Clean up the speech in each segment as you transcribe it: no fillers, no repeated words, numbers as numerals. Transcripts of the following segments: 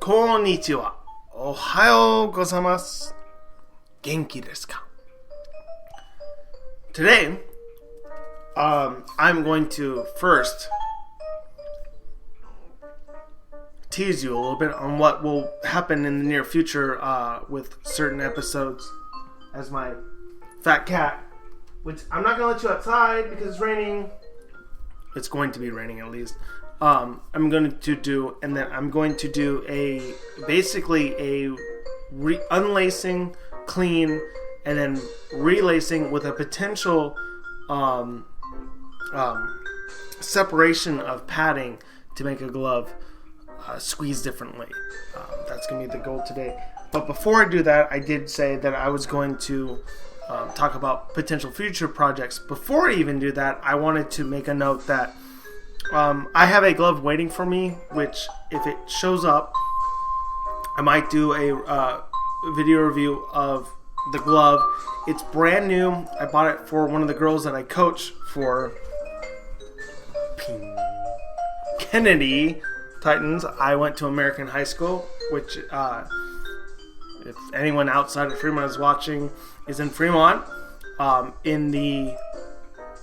Konnichiwa. Ohayou gozaimasu. Genki desu ka? Today, I'm going to first tease you a little bit on what will happen in the near future with certain episodes as my fat cat, which I'm not going to let you outside because it's raining. It's going to be raining at least. I'm going to do basically a unlacing, clean, and then relacing with a potential separation of padding to make a glove squeeze differently. That's going to be the goal today. But before I do that, I did say that I was going to talk about potential future projects. Before I even do that, I wanted to make a note that I have a glove waiting for me, which if it shows up, I might do a video review of the glove. It's brand new. I bought it for one of the girls that I coach for Kennedy Titans. I went to American High School, which if anyone outside of Fremont is watching, is in Fremont, in the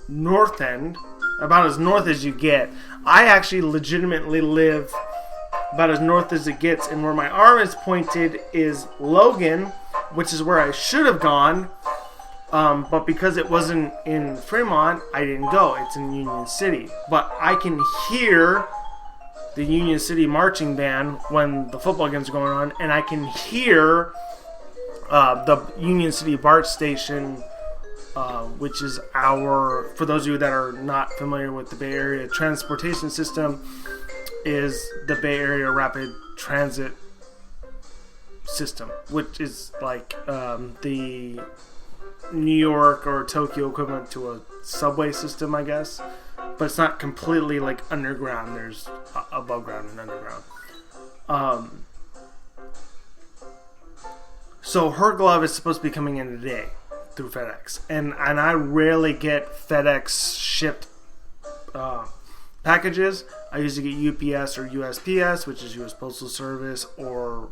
north end, about as north as you get. I actually legitimately live about as north as it gets, and where my arm is pointed is Logan, which is where I should have gone, but because it wasn't in Fremont, I didn't go. It's in Union City. But I can hear the Union City marching band when the football games are going on, and I can hear the Union City BART station, which is for those of you that are not familiar with the Bay Area transportation system, is the Bay Area Rapid Transit system, which is like the New York or Tokyo equivalent to a subway system, I guess. But it's not completely like underground. There's above ground and underground. So her glove is supposed to be coming in today through FedEx, and I rarely get FedEx shipped packages. I usually get UPS or USPS, which is US Postal Service, or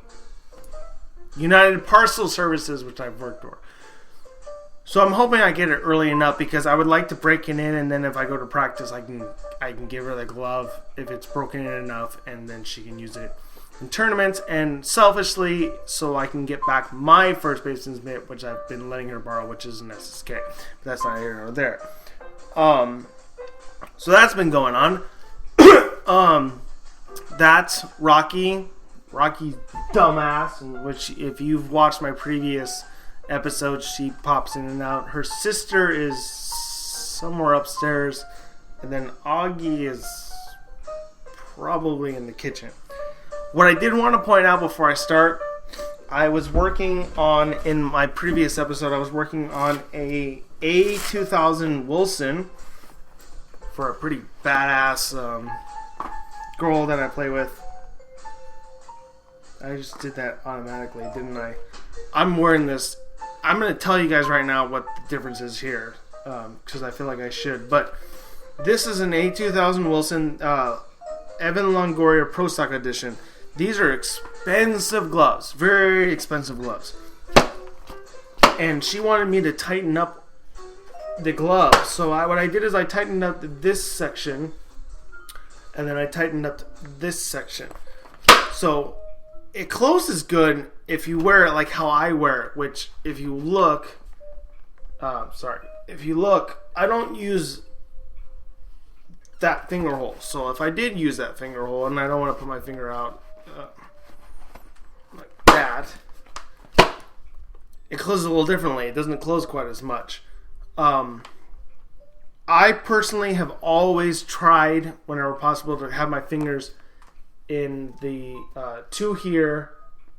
United Parcel Services, which I've worked for. So I'm hoping I get it early enough because I would like to break it in, and then if I go to practice, I can give her the glove if it's broken in enough, and then she can use it in tournaments. And selfishly, so I can get back my first baseman's mitt, which I've been letting her borrow, which is an SSK. But that's not here nor there. So that's been going on. That's Rocky dumbass, which if you've watched my previous episodes, she pops in and out. Her sister is somewhere upstairs, and then Augie is probably in the kitchen. What I did want to point out before I start, I was working on, in my previous episode, I was working on a A2000 Wilson for a pretty badass girl that I play with. I just did that automatically, didn't I? I'm wearing this. I'm going to tell you guys right now what the difference is here, because I feel like I should. But this is an A2000 Wilson Evan Longoria Pro Stock Edition. These are expensive gloves, very expensive gloves. And she wanted me to tighten up the glove. So what I did is I tightened up this section, and then I tightened up this section. So it closes good if you wear it like how I wear it, which if you look, I don't use that finger hole. So if I did use that finger hole, and I don't want to put my finger out like that, it closes a little differently. It doesn't close quite as much. I personally have always tried, whenever possible, to have my fingers in the two here,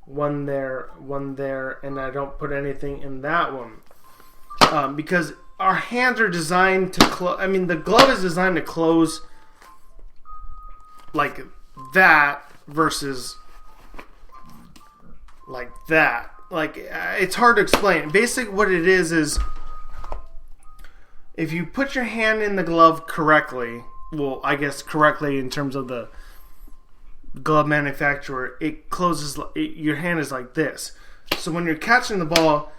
one there, and I don't put anything in that one. Because our hands are designed to close. I mean, the glove is designed to close like that versus like that. Like, it's hard to explain. Basically, what it is if you put your hand in the glove correctly, well, I guess correctly in terms of the glove manufacturer, it closes. Your hand is like this. So when you're catching the ball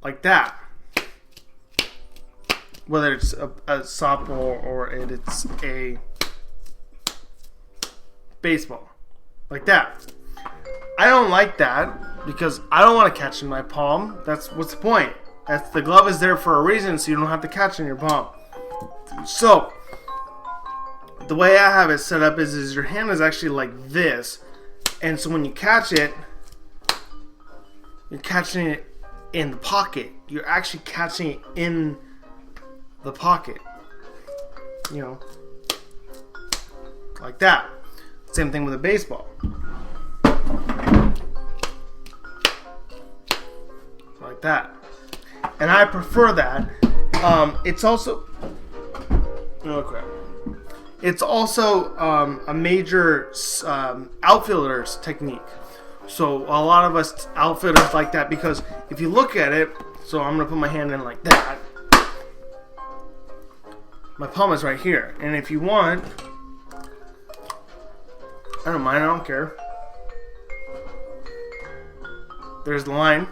like that. Whether it's a softball or it's a baseball, like that. I don't like that because I don't want to catch in my palm. What's the point? The glove is there for a reason, so you don't have to catch in your palm. So the way I have it set up is your hand is actually like this, and so when you catch it, you're catching it in the pocket. You're actually catching it in the pocket, like that. Same thing with a baseball, like that. And I prefer that. It's also It's also a major outfielder's technique. So a lot of us outfielders like that because if you look at it, so I'm gonna put my hand in like that. My palm is right here, and if you want, I don't mind, I don't care. There's the line.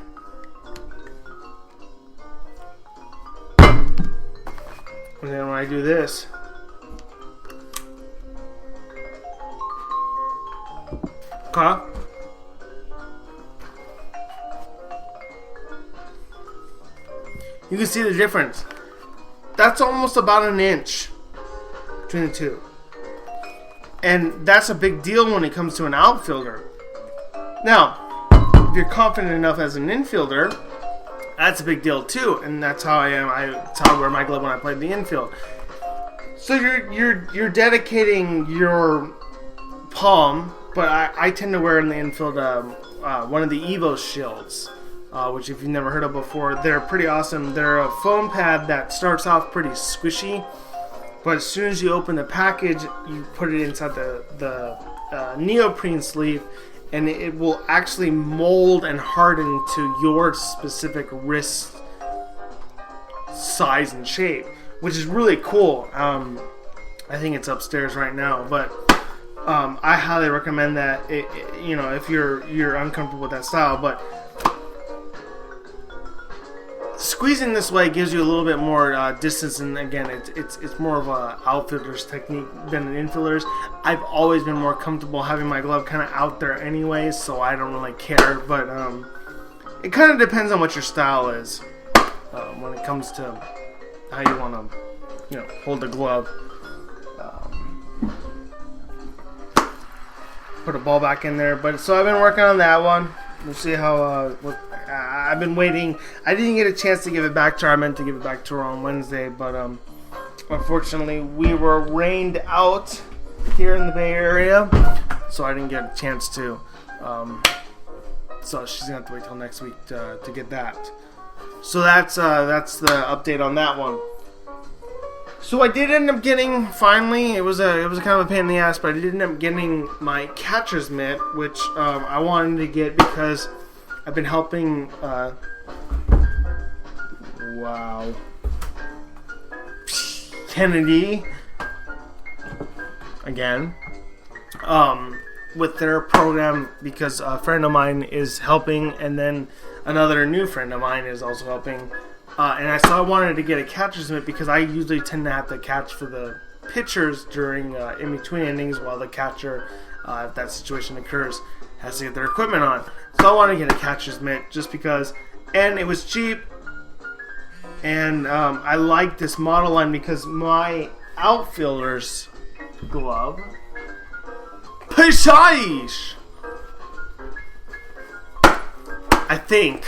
And then when I do this, okay. You can see the difference. That's almost about an inch between the two. And that's a big deal when it comes to an outfielder. Now, if you're confident enough as an infielder, that's a big deal too. And that's how I am. That's how I wear my glove when I play the infield. So you're dedicating your palm, but I tend to wear in the infield one of the Evo shields. Which if you've never heard of before, they're pretty awesome. They're a foam pad that starts off pretty squishy, but as soon as you open the package, you put it inside the neoprene sleeve, and it will actually mold and harden to your specific wrist size and shape, which is really cool. I think it's upstairs right now, but I highly recommend that. If you're uncomfortable with that style, but squeezing this way gives you a little bit more distance, and again, it's more of a outfielder's technique than an infielder's. I've always been more comfortable having my glove kind of out there anyways, so I don't really care. But it kind of depends on what your style is when it comes to how you want to, hold the glove. Put a ball back in there, but so I've been working on that one. We'll see how. I've been waiting. I didn't get a chance to give it back to her. I meant to give it back to her on Wednesday, but unfortunately, we were rained out here in the Bay Area, so I didn't get a chance to. So she's gonna have to wait till next week to get that. So that's the update on that one. So I did end up getting, finally, it was a kind of a pain in the ass, but I did end up getting my catcher's mitt, which I wanted to get because I've been helping, Kennedy, again, with their program because a friend of mine is helping, and then another new friend of mine is also helping. And I wanted to get a catcher's mitt because I usually tend to have to catch for the pitchers during in between innings while the catcher, if that situation occurs, has to get their equipment on. So I wanted to get a catcher's mitt just because, and it was cheap, and I like this model line because my outfielder's glove, Peshaish, I think,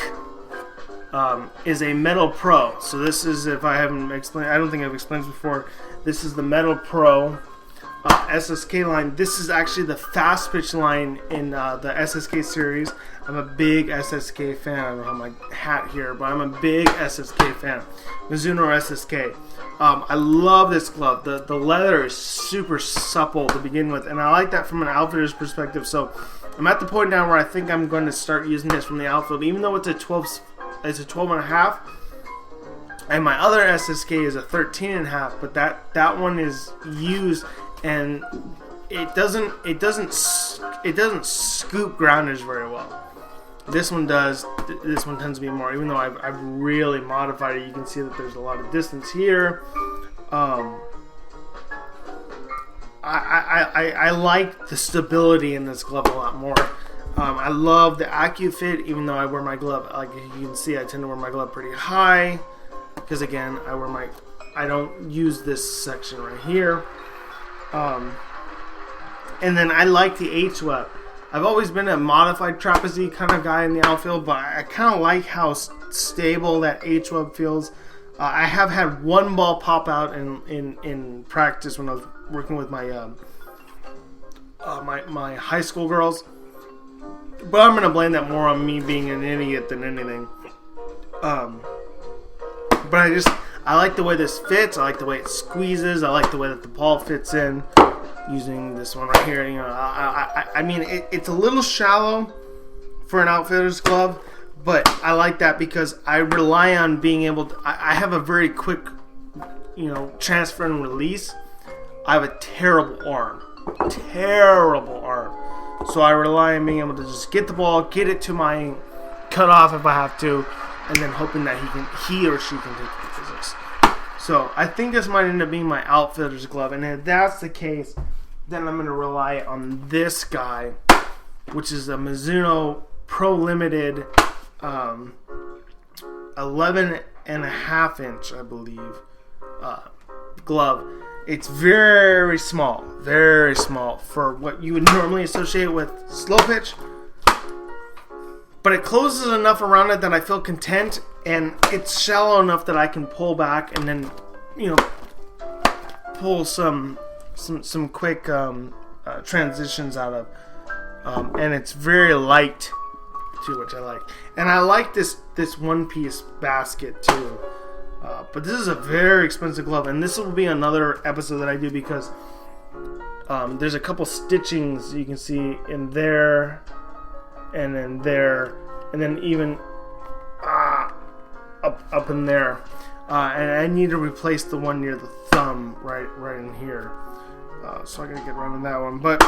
is a Metal Pro. So this is, if I haven't explained, I don't think I've explained this before, this is the Metal Pro SSK line. This is actually the fast pitch line in the SSK series. I'm a big SSK fan. I don't have my hat here, but I'm a big SSK fan. Mizuno SSK. I love this glove. The leather is super supple to begin with, and I like that from an outfitter's perspective. So I'm at the point now where I think I'm going to start using this from the outfield, even though it's a 12 and a half, and my other SSK is a 13 and a half, but that one is used, and it doesn't scoop grounders very well. This one does. This one tends to be more. Even though I've really modified it, you can see that there's a lot of distance here. I like the stability in this glove a lot more. I love the AccuFit, even though I wear my glove, like you can see, I tend to wear my glove pretty high, because again, I don't use this section right here. And then I like the H-Web. I've always been a modified trapeze kind of guy in the outfield, but I kind of like how stable that H-Web feels. I have had one ball pop out in practice when I was working with my my high school girls, but I'm gonna blame that more on me being an idiot than anything. But I like the way this fits. I like the way it squeezes. I like the way that the ball fits in. Using this one right here, you know, I mean, it's a little shallow for an outfitter's glove, but I like that because I rely on being able to. I have a very quick, you know, transfer and release. I have a terrible arm, so I rely on being able to just get the ball, get it to my cutoff if I have to, and then hoping that he or she can take the physics. So I think this might end up being my outfitter's glove, and if that's the case, then I'm going to rely on this guy, which is a Mizuno Pro Limited 11.5 inch, I believe, glove. It's very small for what you would normally associate with slow pitch, but it closes enough around it that I feel content, and it's shallow enough that I can pull back and then, you know, pull some quick transitions out of, and it's very light too, which I like. And I like this one-piece basket too. But this is a very expensive glove, and this will be another episode that I do because there's a couple stitchings you can see in there, and then there, and then even up in there, and I need to replace the one near the thumb right in here. So I gotta get around to that one, but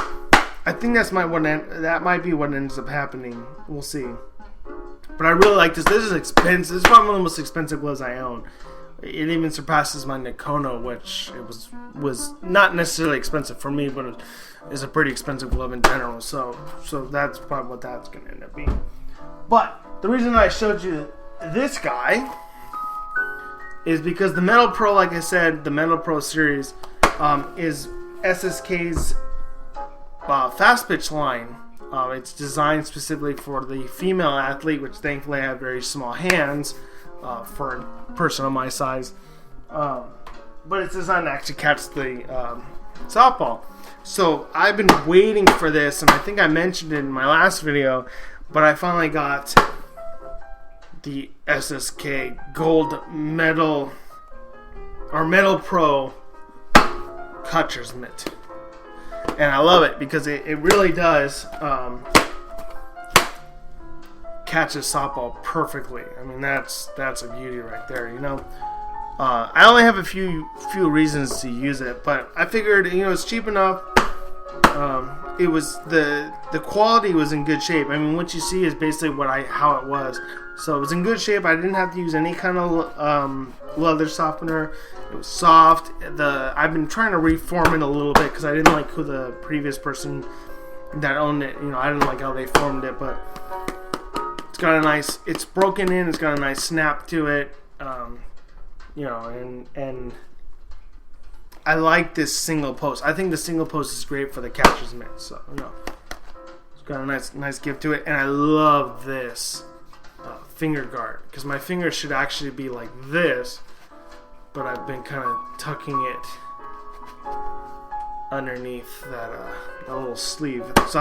I think that might be what ends up happening. We'll see. But I really like this. This is expensive. This is probably one of the most expensive gloves I own. It even surpasses my Nakono, which it was not necessarily expensive for me, but it is a pretty expensive glove in general. So that's probably what that's going to end up being. But the reason I showed you this guy is because the Metal Pro, like I said, the Metal Pro series is SSK's fast pitch line. It's designed specifically for the female athlete, which thankfully I have very small hands for a person of my size. But it's designed to actually catch the softball. So I've been waiting for this, and I think I mentioned it in my last video, but I finally got the SSK Gold Metal or Metal Pro catcher's mitt. And I love it because it really does catch a softball perfectly. I mean, that's a beauty right there, you know. I only have a few reasons to use it, but I figured, you know, it's cheap enough. It was the quality was in good shape. I mean, what you see is basically how it was. So it was in good shape. I didn't have to use any kind of leather softener. It was soft. I've been trying to reform it a little bit because I didn't like who the previous person that owned it. You know, I didn't like how they formed it, but it's got a nice. It's broken in. It's got a nice snap to it. You know, and I like this single post. I think the single post is great for the catcher's mitt. So, you know, it's got a nice give to it, and I love this finger guard because my fingers should actually be like this, but I've been kind of tucking it underneath that little sleeve. So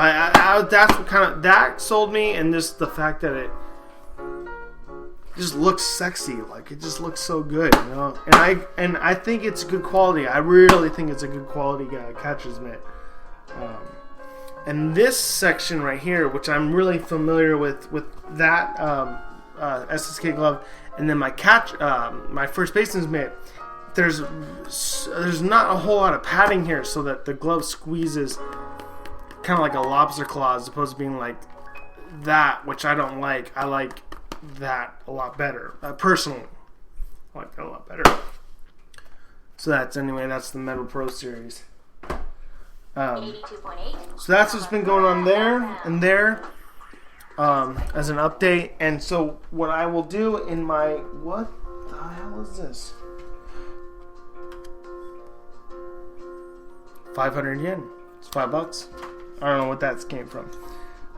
that's what that sold me, and just the fact that it just looks sexy, like it just looks so good, you know. And I think it's good quality. I really think it's a good quality catcher's mitt. And this section right here, which I'm really familiar with that SSK glove, and then my first baseman's mitt. There's not a whole lot of padding here, so that the glove squeezes kind of like a lobster claw as opposed to being like that, which I don't like. I like that a lot better. Personally, I like that a lot better. So that's the Metal Pro series. So that's what's been going on there and there as an update. And so what I will do in my... What the hell is this? 500 yen. It's $5. I don't know what that came from.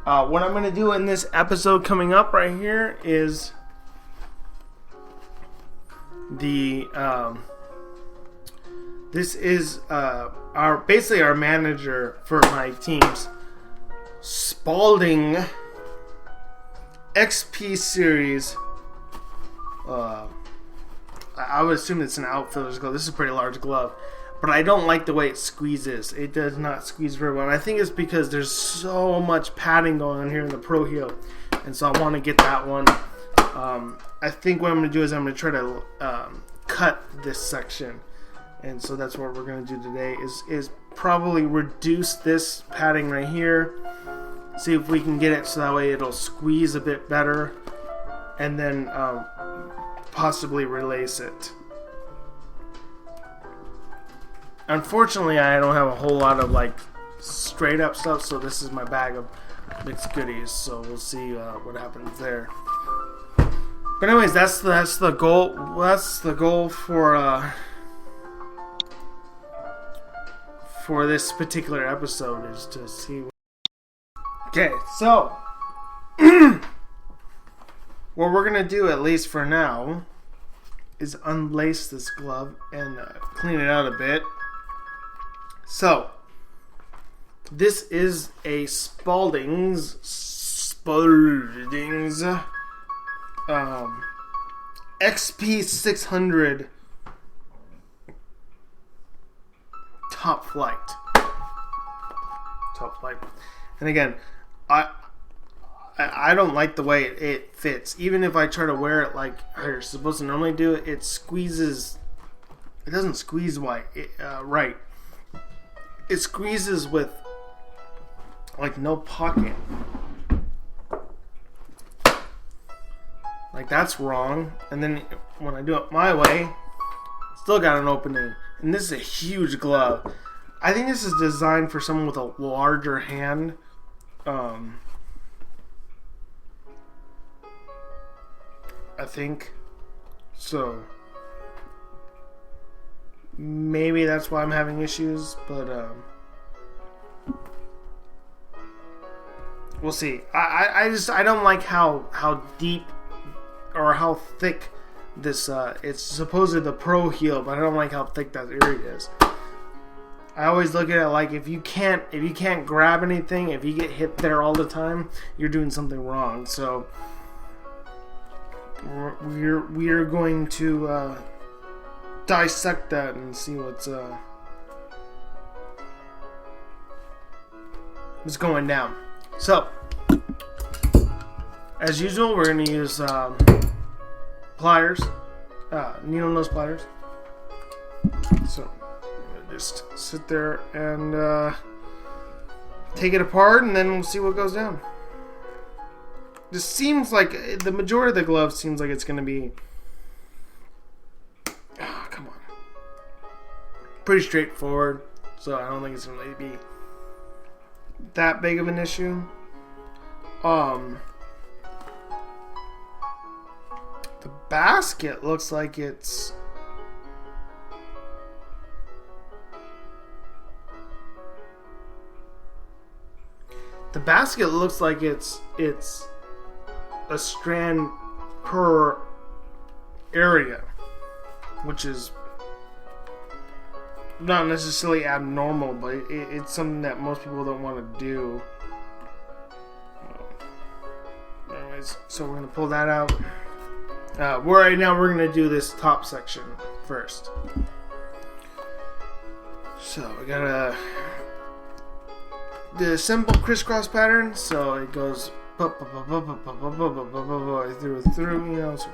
What I'm going to do in this episode coming up right here is the... this is basically our manager for my team's Spalding XP series. I would assume it's an outfielder's glove. This is a pretty large glove, but I don't like the way it squeezes. It does not squeeze very well, and I think it's because there's so much padding going on here in the Pro heel, and so I want to get that one. I think what I'm going to do is I'm going to try to cut this section. And so that's what we're going to do today is probably reduce this padding right here. See if we can get it so that way it'll squeeze a bit better. And then possibly relace it. Unfortunately, I don't have a whole lot of like straight up stuff. So this is my bag of mixed goodies. So we'll see what happens there. But anyways, that's the goal. That's the goal for this particular episode, is to see what... Okay, so what we're gonna do, at least for now, is unlace this glove and clean it out a bit. So this is a Spaldings XP 600 top flight. And again, I don't like the way it fits. Even if I try to wear it like you're supposed to normally do, it squeezes. It doesn't squeeze right. It squeezes with like no pocket. Like that's wrong. And then when I do it my way, still got an opening. And this is a huge glove. I think this is designed for someone with a larger hand. I think. So maybe that's why I'm having issues, but we'll see. I don't like how deep or how thick this it's supposedly the Pro heel, but I don't like how thick that area is. I always look at it like if you can't grab anything, if you get hit there all the time, you're doing something wrong. So we're going to dissect that and see what's going down. So as usual, we're going to use pliers, needle nose pliers. So just sit there and take it apart, and then we'll see what goes down. This seems like the majority of the glove seems like it's going to be come on, pretty straightforward, so I don't think it's going to be that big of an issue. The basket looks like it's a strand per area, which is not necessarily abnormal, but it's something that most people don't want to do. Anyways, so we're going to pull that out. Right now we're going to do this top section first. So we got the simple crisscross pattern, so it goes through, you know, so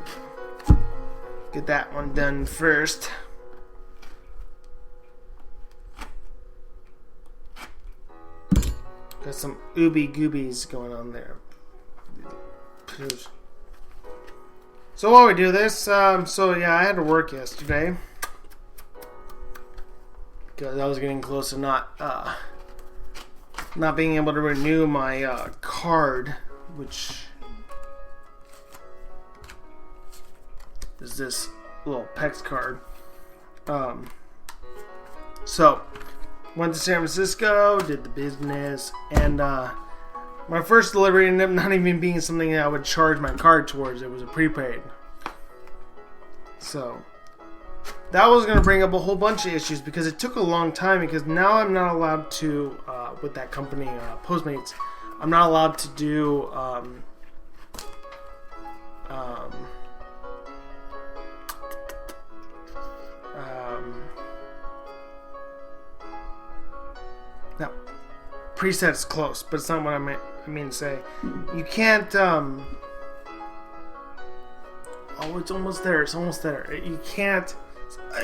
get that one done first. Because Got some ooby goobies going on there. So while we do this, I had to work yesterday because I was getting close to not being able to renew my card, which is this little PEX card. So went to San Francisco, did the business, and my first delivery ended up not even being something that I would charge my card towards. It was a prepaid. So that was going to bring up a whole bunch of issues because it took a long time, because now I'm not allowed to, with that company, Postmates, I'm not allowed to do no, preset's close, but it's not what I mean to say. You can't, it's almost there, You can't,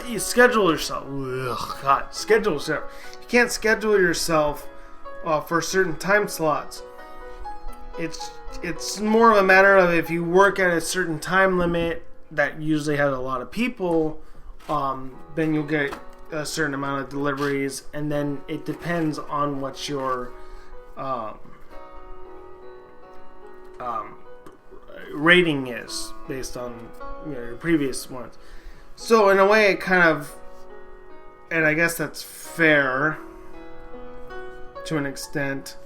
you schedule yourself, schedule yourself. You can't schedule yourself for certain time slots. It's more of a matter of if you work at a certain time limit that usually has a lot of people, then you'll get a certain amount of deliveries, and then it depends on what your rating is based on your previous ones. So in a way, it kind of, and I guess that's fair to an extent.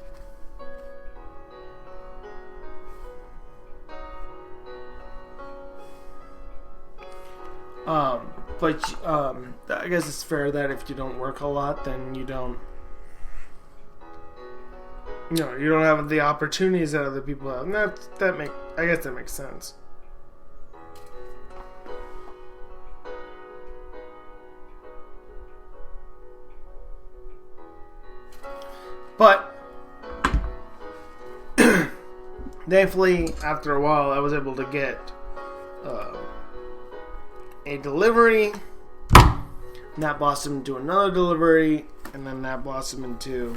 But I guess it's fair that if you don't work a lot, then you don't have the opportunities that other people have. And I guess that makes sense. But thankfully, after a while, I was able to get a delivery, and that blossomed into another delivery, and then that blossomed into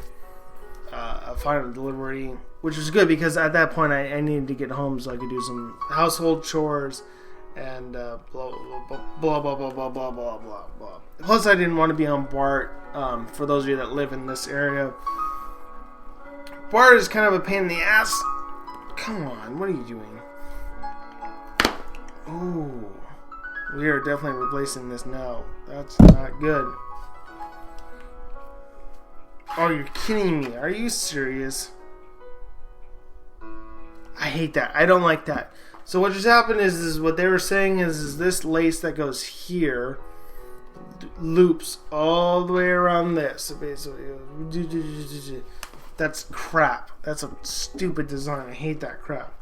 a final delivery, which was good because at that point I needed to get home so I could do some household chores and blah blah blah blah blah blah blah blah blah. Plus, I didn't want to be on BART. For those of you that live in this area, BART is kind of a pain in the ass. Come on, what are you doing? Ooh. We are definitely replacing this now. That's not good. Oh, you're kidding me. Are you serious? I hate that. I don't like that. So what just happened is what they were saying is this lace that goes here loops all the way around this. So basically, that's crap. That's a stupid design. I hate that crap.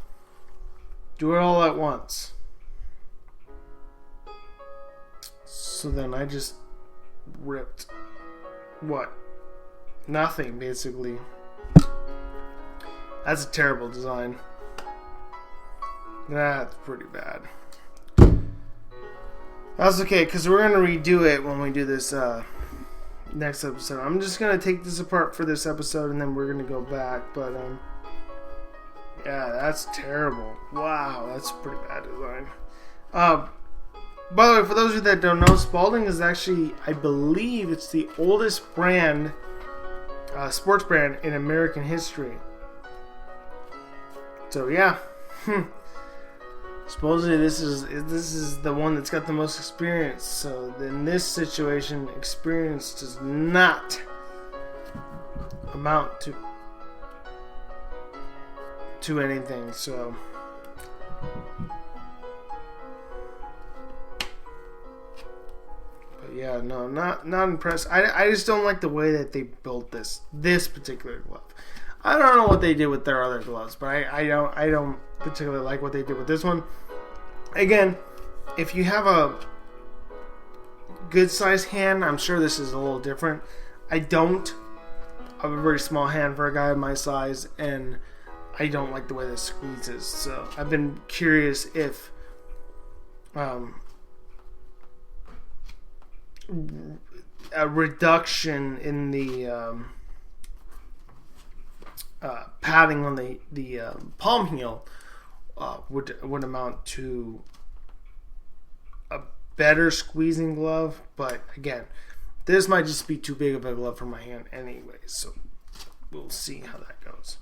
Do it all at once. So then I just ripped what? Nothing, basically. That's a terrible design. That's pretty bad. That's okay, because we're going to redo it when we do this next episode. I'm just going to take this apart for this episode, and then we're going to go back. But, yeah, that's terrible. Wow, that's a pretty bad design. By the way, for those of you that don't know, Spalding is actually, I believe, it's the oldest brand, sports brand in American history. So yeah, supposedly this is the one that's got the most experience. So in this situation, experience does not amount to anything. So. Yeah, no, not impressed. I just don't like the way that they built this particular glove. I don't know what they did with their other gloves, but I don't particularly like what they did with this one. Again, if you have a good sized hand, I'm sure this is a little different. I don't. I have a very small hand for a guy of my size, and I don't like the way this squeezes. So I've been curious if a reduction in the padding on the palm heel would amount to a better squeezing glove. But again, this might just be too big of a glove for my hand anyway, so we'll see how that goes.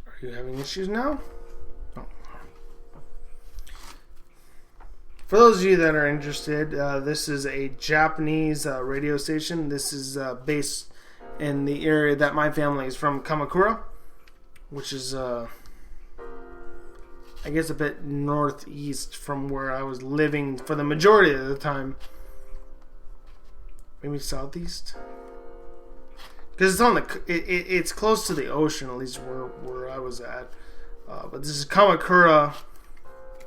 Are you having issues now? Oh. For those of you that are interested, this is a Japanese radio station. This is based in the area that my family is from, Kamakura, which is I guess a bit northeast from where I was living for the majority of the time. Maybe southeast, because it's on the it's close to the ocean, at least where I was at. But this is Kamakura.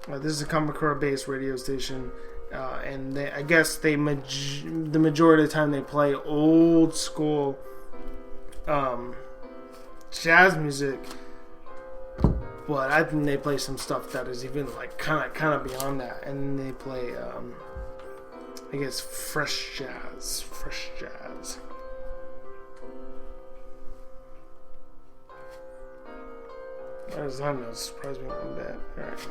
This is a Kamakura-based radio station, and I guess the majority of the time they play old school jazz music. But I think they play some stuff that is even like kind of beyond that, and they play I guess fresh jazz. That does not surprise me one bit. All right.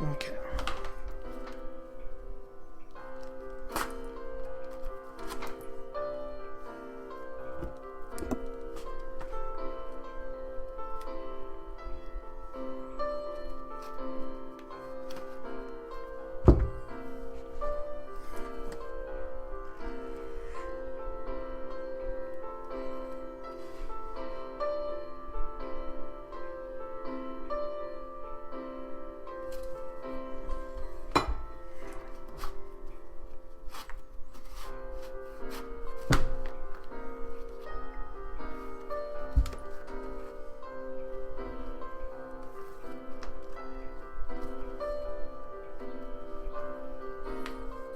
Okay.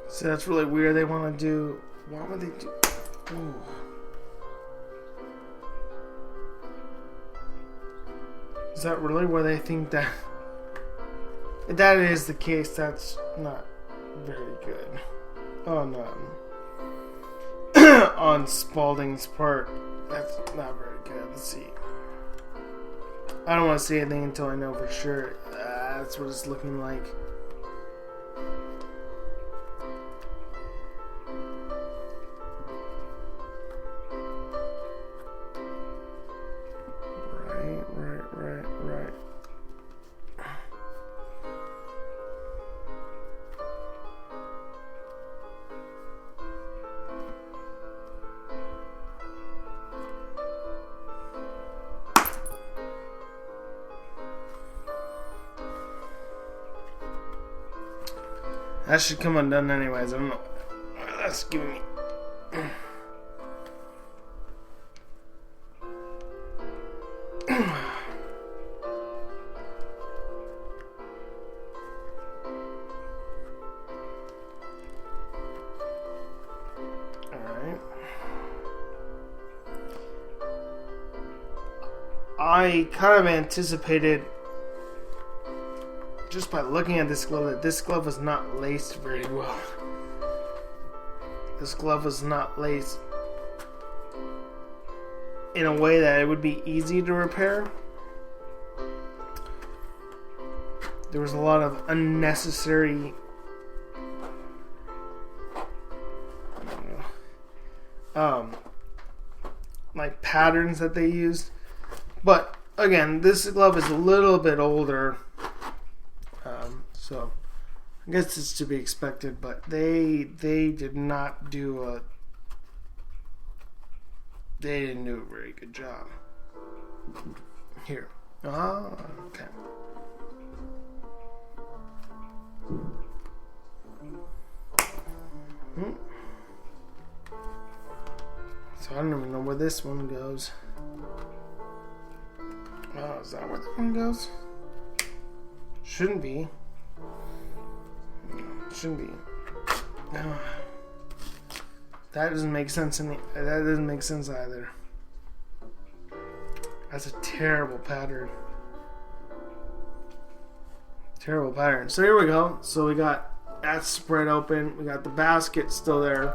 So that's really weird. They want to do. Why would they do? Ooh. Is that really where they think that? If that is the case, that's not very good. Oh no. On Spalding's part, that's not very good. Let's see. I don't want to say anything until I know for sure. That's what it's looking like. Right. That should come undone anyways. I don't know. That's giving me. I kind of anticipated, just by looking at this glove, that this glove was not laced very well. This glove was not laced in a way that it would be easy to repair. There was a lot of unnecessary like patterns that they used. But again, this glove is a little bit older, so I guess it's to be expected. But they did not do they didn't do a very good job here. Okay. So I don't even know where this one goes. Oh, is that where that one goes? Shouldn't be. Shouldn't be. That doesn't make sense either. That's a terrible pattern. Terrible pattern. So here we go. So we got that spread open. We got the basket still there.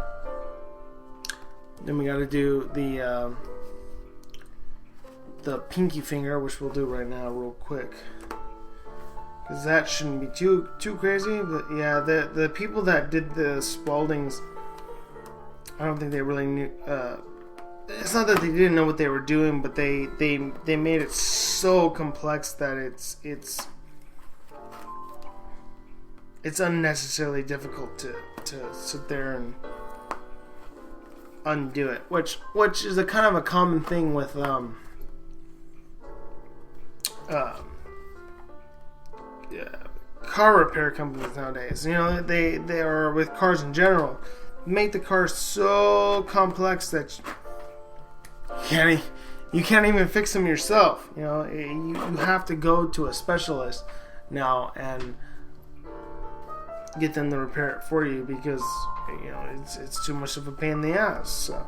Then we got to do the pinky finger, which we'll do right now real quick. Because that shouldn't be too crazy. But yeah, the people that did the Spaldings, I don't think they really knew. It's not that they didn't know what they were doing, but they made it so complex that it's unnecessarily difficult to sit there and undo it, which is a kind of a common thing with car repair companies nowadays. You know, they are with cars in general, make the car so complex that you can't even fix them yourself. You know, you have to go to a specialist now and get them to repair it for you, because you know it's too much of a pain in the ass. So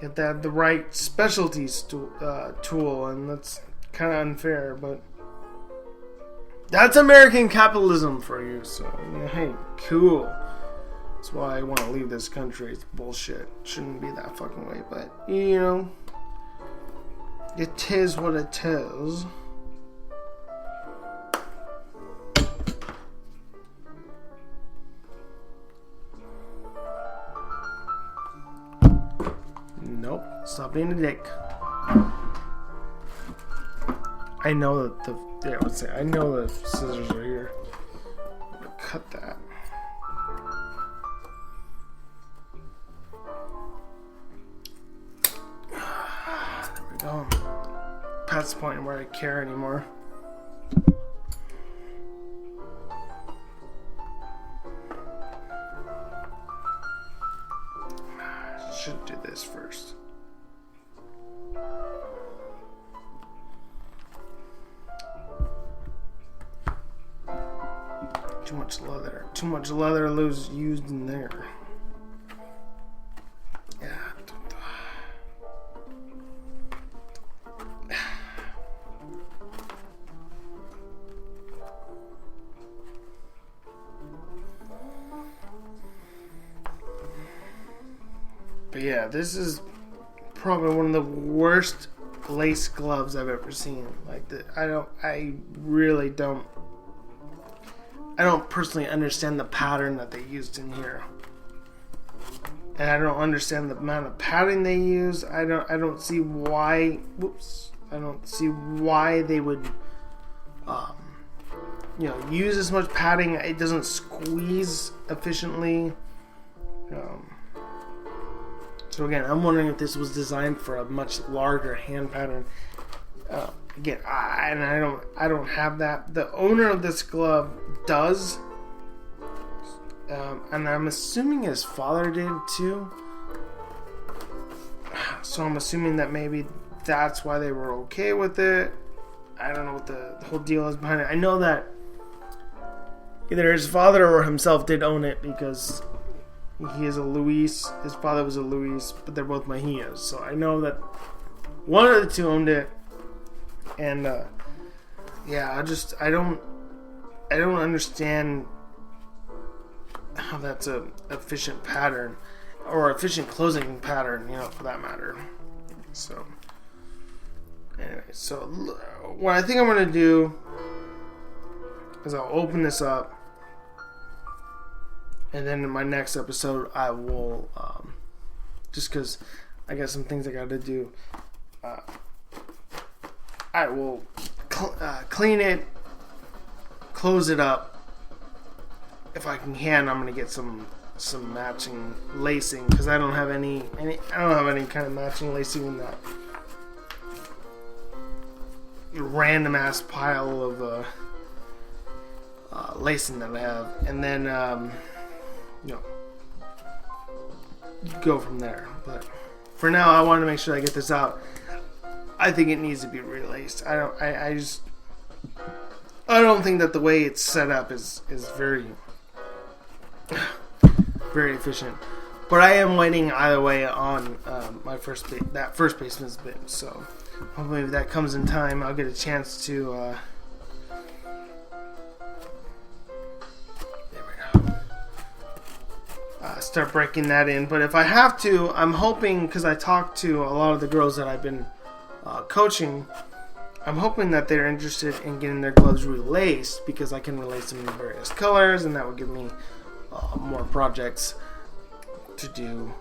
get the right specialties tool, and that's kind of unfair, but that's American capitalism for you. So hey, cool. That's why I want to leave this country. It's bullshit. Shouldn't be that fucking way, but you know, it is what it is. Nope. Stop being a dick. I know that I know the scissors are here. I'm gonna cut that. There we go. Past the point where I care anymore. Should do this first. Too much leather used in there. Yeah. But yeah, this is probably one of the worst lace gloves I've ever seen. Like, I really don't personally understand the pattern that they used in here, and I don't understand the amount of padding they use. I don't see why. I don't see why they would, use this much padding. It doesn't squeeze efficiently. So again, I'm wondering if this was designed for a much larger hand pattern. Again, I don't have that. The owner of this glove does, and I'm assuming his father did too. So I'm assuming that maybe that's why they were okay with it. I don't know what the whole deal is behind it. I know that either his father or himself did own it, because he is a Luis. His father was a Luis, but they're both Mejias. So I know that one of the two owned it. And I don't understand how that's a efficient pattern, or efficient closing pattern, for that matter. So anyway, so what I think I'm gonna do is I'll open this up, and then in my next episode I will, just because I got some things I got to do, I will clean it, close it up. If I can, I'm gonna get some matching lacing, because I don't have any kind of matching lacing in that random ass pile of lacing that I have, and then go from there. But for now, I want to make sure I get this out. I think it needs to be relaced. I don't think that the way it's set up is very very efficient. But I am waiting either way on that first baseman's bin. So hopefully if that comes in time, I'll get a chance to... start breaking that in. But if I have to, I'm hoping, because I talked to a lot of the girls that I've been coaching, I'm hoping that they're interested in getting their gloves relaced, because I can relace them in various colors, and that would give me more projects to do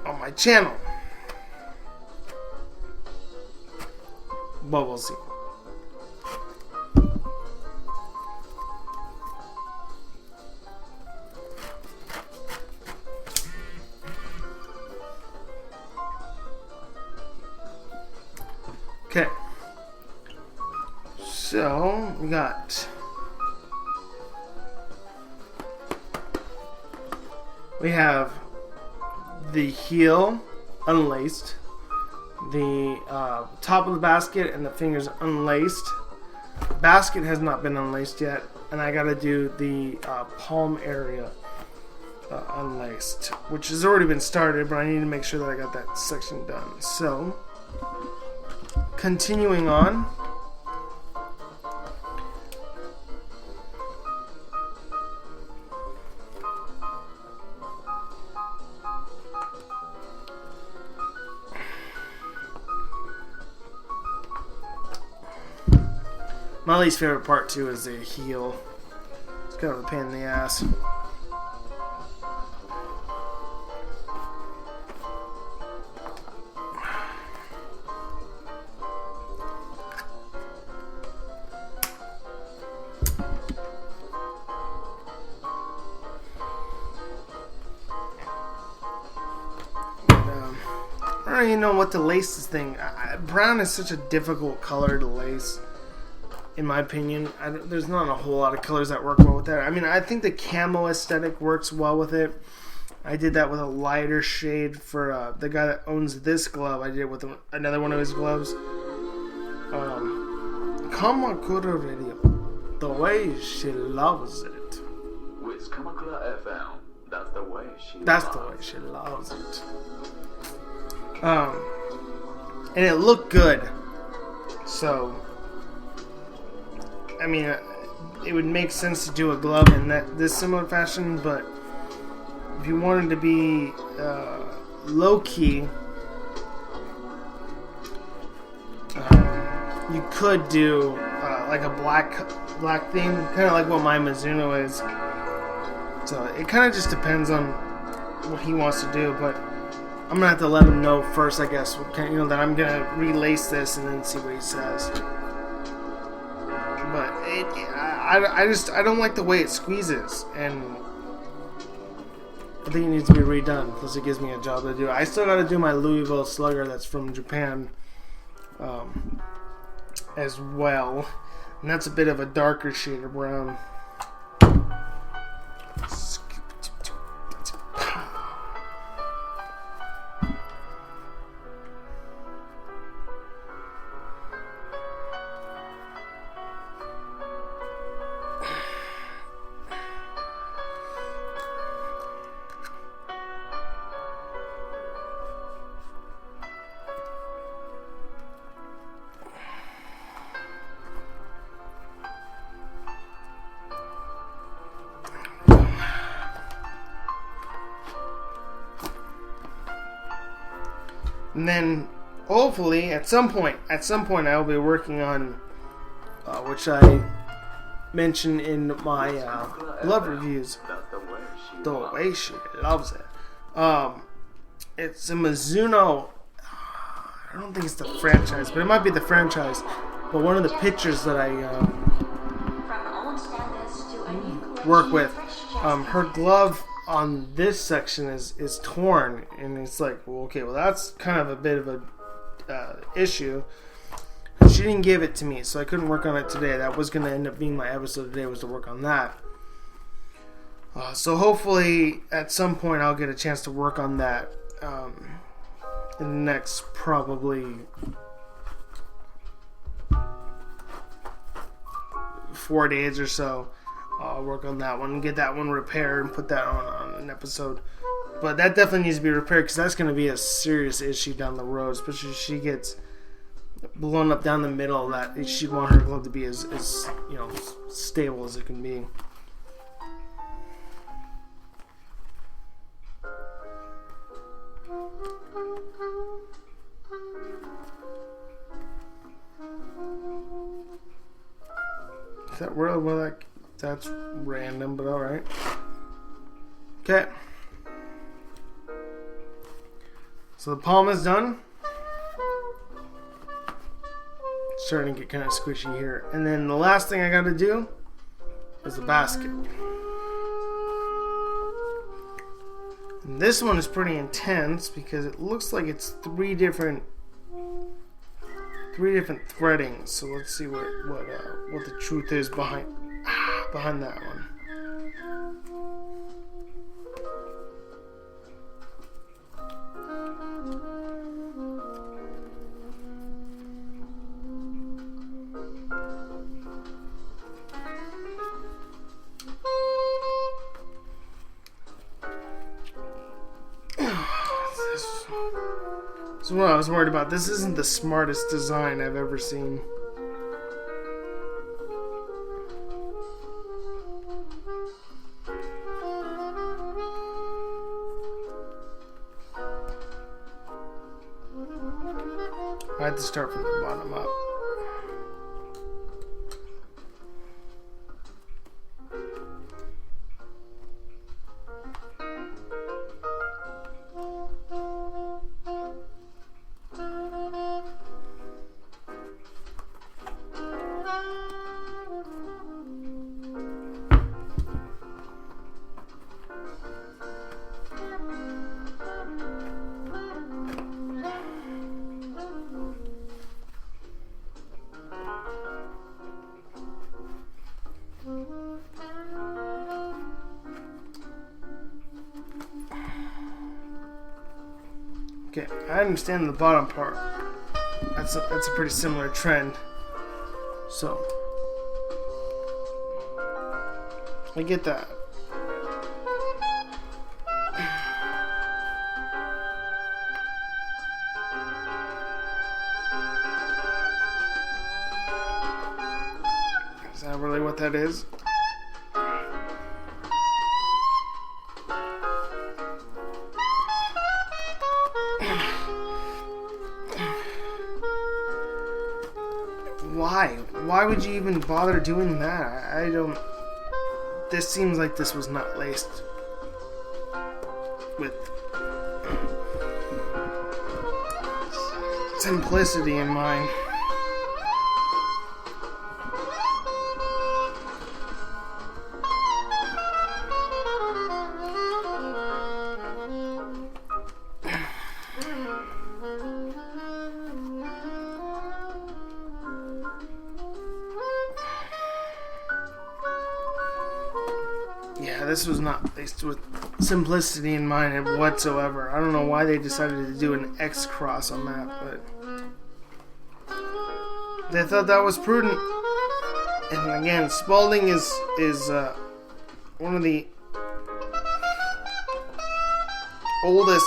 on my channel. But we'll see. Okay, so we have the heel unlaced, the top of the basket and the fingers unlaced. The basket has not been unlaced yet, and I gotta do the palm area unlaced, which has already been started, but I need to make sure that I got that section done. So continuing on, my least favorite part too is the heel. It's kind of a pain in the ass. I don't even know what to lace this thing. Brown is such a difficult color to lace, in my opinion. There's not a whole lot of colors that work well with that. I mean, I think the camo aesthetic works well with it. I did that with a lighter shade for the guy that owns this glove. I did it with another one of his gloves. Kamakura Radio, the way she loves it. With Kamakura FM, that's the way she loves it. And it looked good. So, I mean, it would make sense to do a glove in this similar fashion, but if you wanted to be low-key, you could do like a black thing, kind of like what my Mizuno is. So it kind of just depends on what he wants to do, but I'm gonna have to let him know first, I guess, that I'm gonna relace this and then see what he says. But I don't like the way it squeezes, and I think it needs to be redone. Plus, it gives me a job to do. I still got to do my Louisville Slugger that's from Japan, as well, and that's a bit of a darker shade of brown. And then, hopefully, at some point, I'll be working on, which I mentioned in my glove reviews, the way she loves it. It's a Mizuno. I don't think it's the franchise, but it might be the franchise. But one of the pictures that I work with, her glove on this section is torn, and it's like, well, okay, well, that's kind of a bit of a issue. She didn't give it to me, so I couldn't work on it today. That was going to end up being my episode today, was to work on that. So hopefully at some point I'll get a chance to work on that in the next probably 4 days or so. I'll work on that one and get that one repaired and put that on an episode But that definitely needs to be repaired because that's going to be a serious issue down the road, especially if she gets blown up down the middle. That she'd want her glove to be as stable as it can be. Is that real? Well, that's random, but alright. Okay. So the palm is done. It's starting to get kind of squishy here. And then the last thing I got to do is the basket. And this one is pretty intense because it looks like it's three different threadings. So let's see what the truth is behind that one. This is what I was worried about. This isn't the smartest design I've ever seen. I had to start from the bottom up. Okay, I understand the bottom part. That's a pretty similar trend. So I get that. Is that really what that is? Why would you even bother doing that? I don't... This seems like this was not laced with simplicity in mind. Yeah, this was not laced with simplicity in mind whatsoever. I don't know why they decided to do an X cross on that, but they thought that was prudent. And again, Spalding is one of the oldest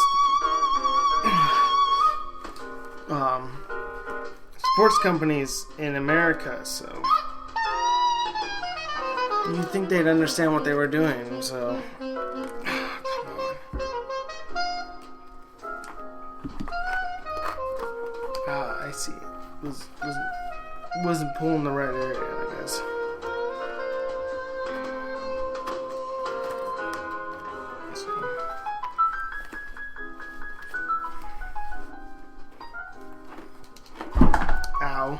sports companies in America, so you'd think they'd understand what they were doing, so... Come on. I see. Wasn't pulling the right area, I guess. Ow.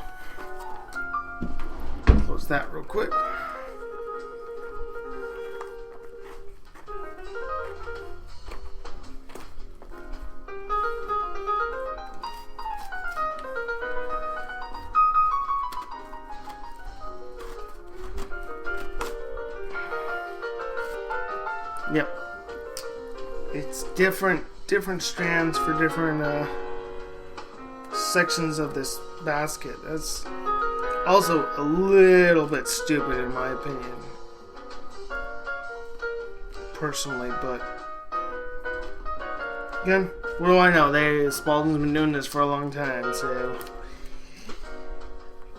Close that real quick. Yep. It's different strands for different sections of this basket. That's also a little bit stupid in my opinion. Personally, but Good. What do I know? Spalding's been doing this for a long time, so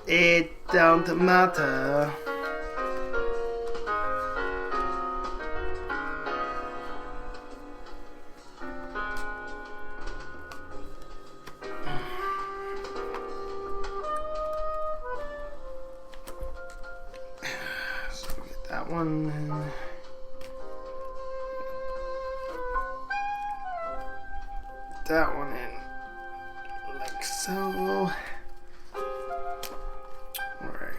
it don't matter. So get that one. That one in like so. Alright.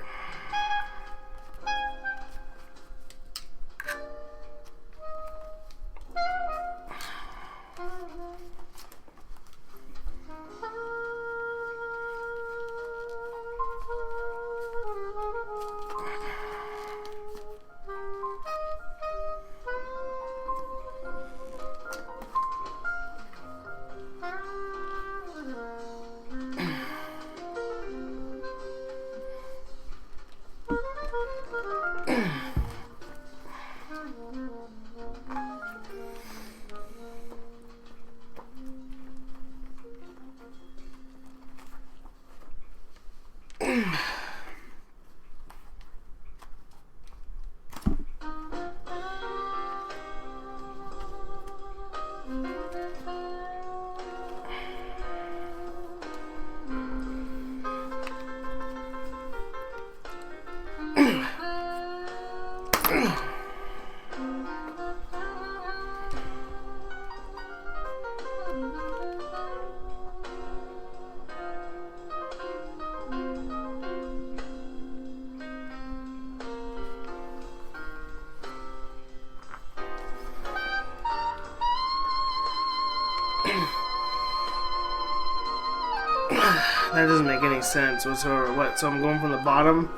That doesn't make any sense whatsoever. What? So I'm going from the bottom?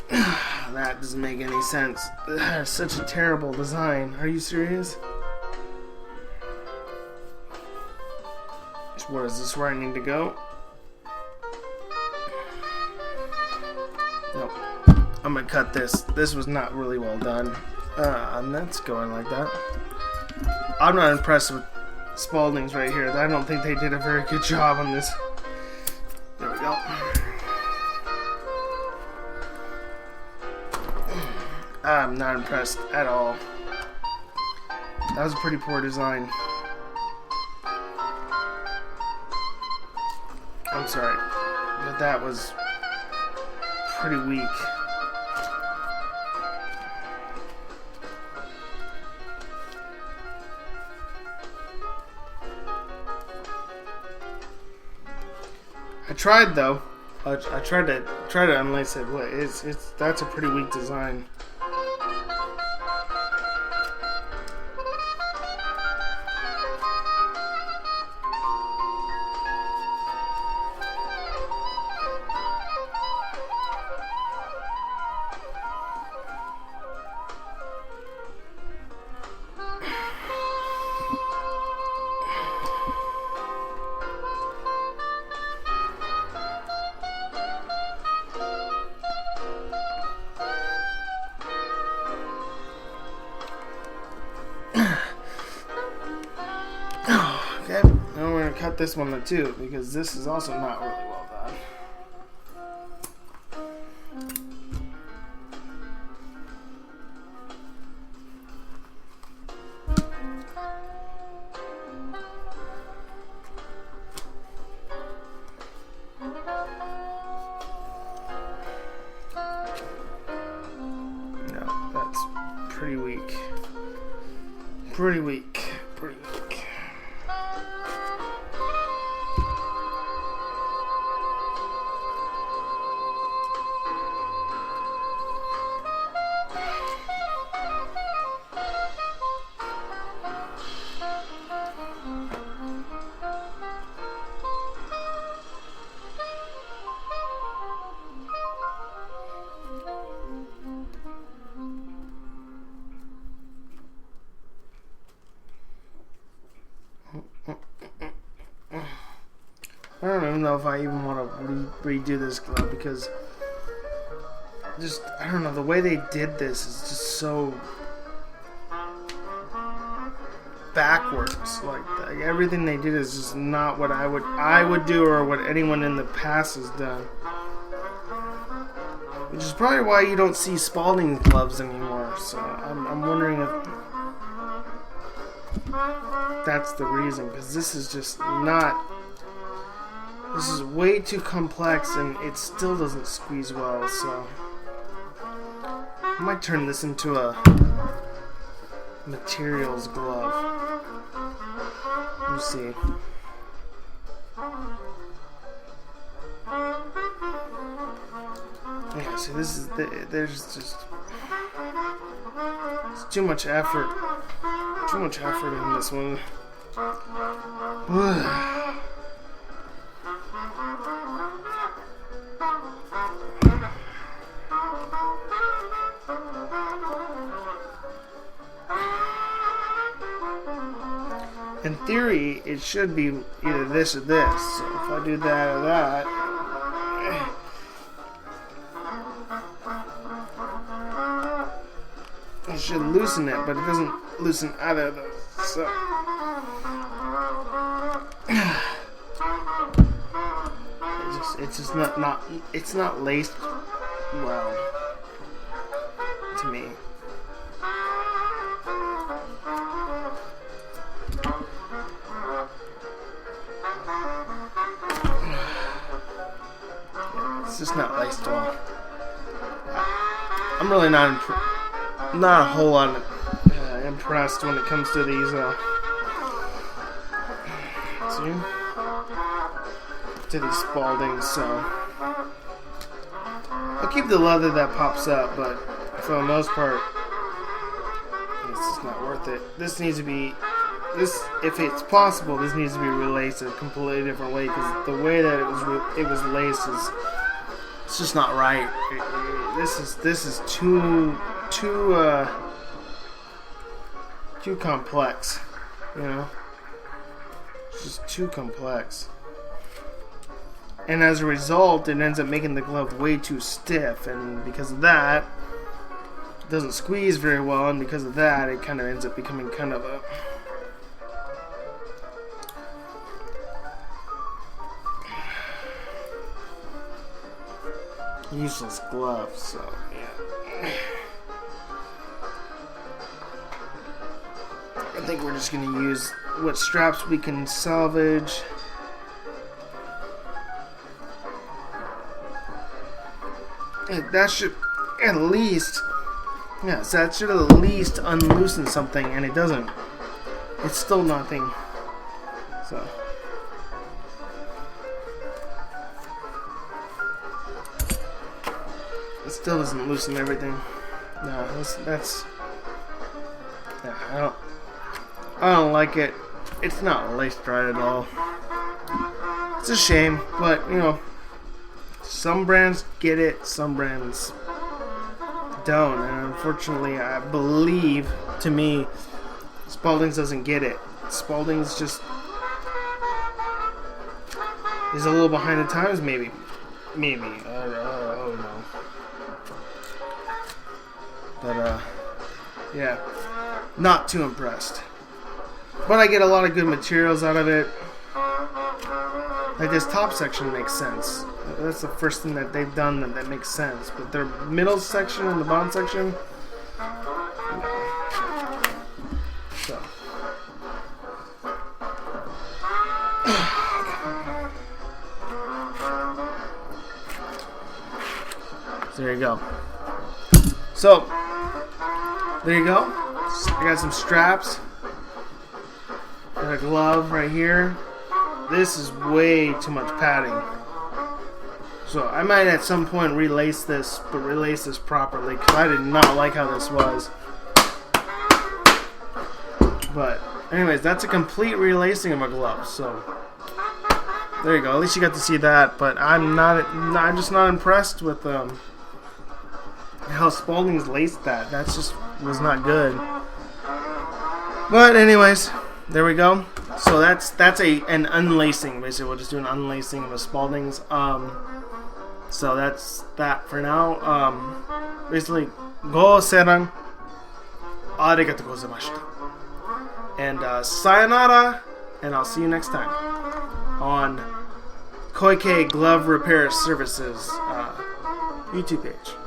That doesn't make any sense. That's such a terrible design. Are you serious? What is this where I need to go? Nope. I'm gonna cut this. This was not really well done. And that's going like that. I'm not impressed with Spaldings right here. I don't think they did a very good job on this. There we go. I'm not impressed at all. That was a pretty poor design. I'm sorry, but that was pretty weak. I tried though. I tried to unlace it. That's a pretty weak design. Okay, now we're gonna cut this one too because this is also not really well done. No, that's pretty weak. Pretty weak. Pretty weak. I don't even know if I even want to redo this glove because just, I don't know, the way they did this is just so backwards. Like everything they did is just not what I would do, or what anyone in the past has done. Which is probably why you don't see Spaldings gloves anymore. So I'm wondering if that's the reason, because this is just not. This is way too complex, and it still doesn't squeeze well. So I might turn this into a materials glove. Let's see. Yeah, see, this is there's just it's too much effort. Too much effort in this one. In theory, it should be either this or this. So if I do that or that, it should loosen it, but it doesn't loosen either of those. So it's just not laced well to me. It's just not laced well. I'm really not a whole lot impressed when it comes to these. See, to these Spaldings. So I'll keep the leather that pops up, but for the most part, it's just not worth it. This needs to be. If it's possible, this needs to be relaced a completely different way, because the way that it was laced is. It's just not right. This is too complex, you know. It's just too complex, and as a result, it ends up making the glove way too stiff, and because of that, it doesn't squeeze very well, and because of that, it kind of ends up becoming kind of a useless glove. So yeah, I think we're just gonna use what straps we can salvage. And that should at least, yes, that should at least unloosen something, and it doesn't. It's still nothing. So. It still doesn't loosen everything. No, that's yeah, I don't like it. It's not laced right at all. It's a shame, but you know, some brands get it, some brands don't, and unfortunately, I believe, to me, Spaldings doesn't get it. Spaldings just is a little behind the times, maybe. I don't know. But, yeah, not too impressed. But I get a lot of good materials out of it. Like this top section makes sense. That's the first thing that they've done that makes sense. But their middle section and the bottom section, no. So. So there you go. So, there you go. I got some straps. Got a glove right here. This is way too much padding. So I might at some point relace this, but relace this properly, because I did not like how this was. But anyways, that's a complete relacing of a glove. So there you go. At least you got to see that. But I'm just not impressed with how Spaldings laced that. That just was not good. But anyways, there we go. So that's an unlacing. Basically, we'll just do an unlacing of a Spaldings. So that's that for now. Basically, go seran. Arigatou gozaimashita. And sayonara. And I'll see you next time on Koike Glove Repair Services YouTube page.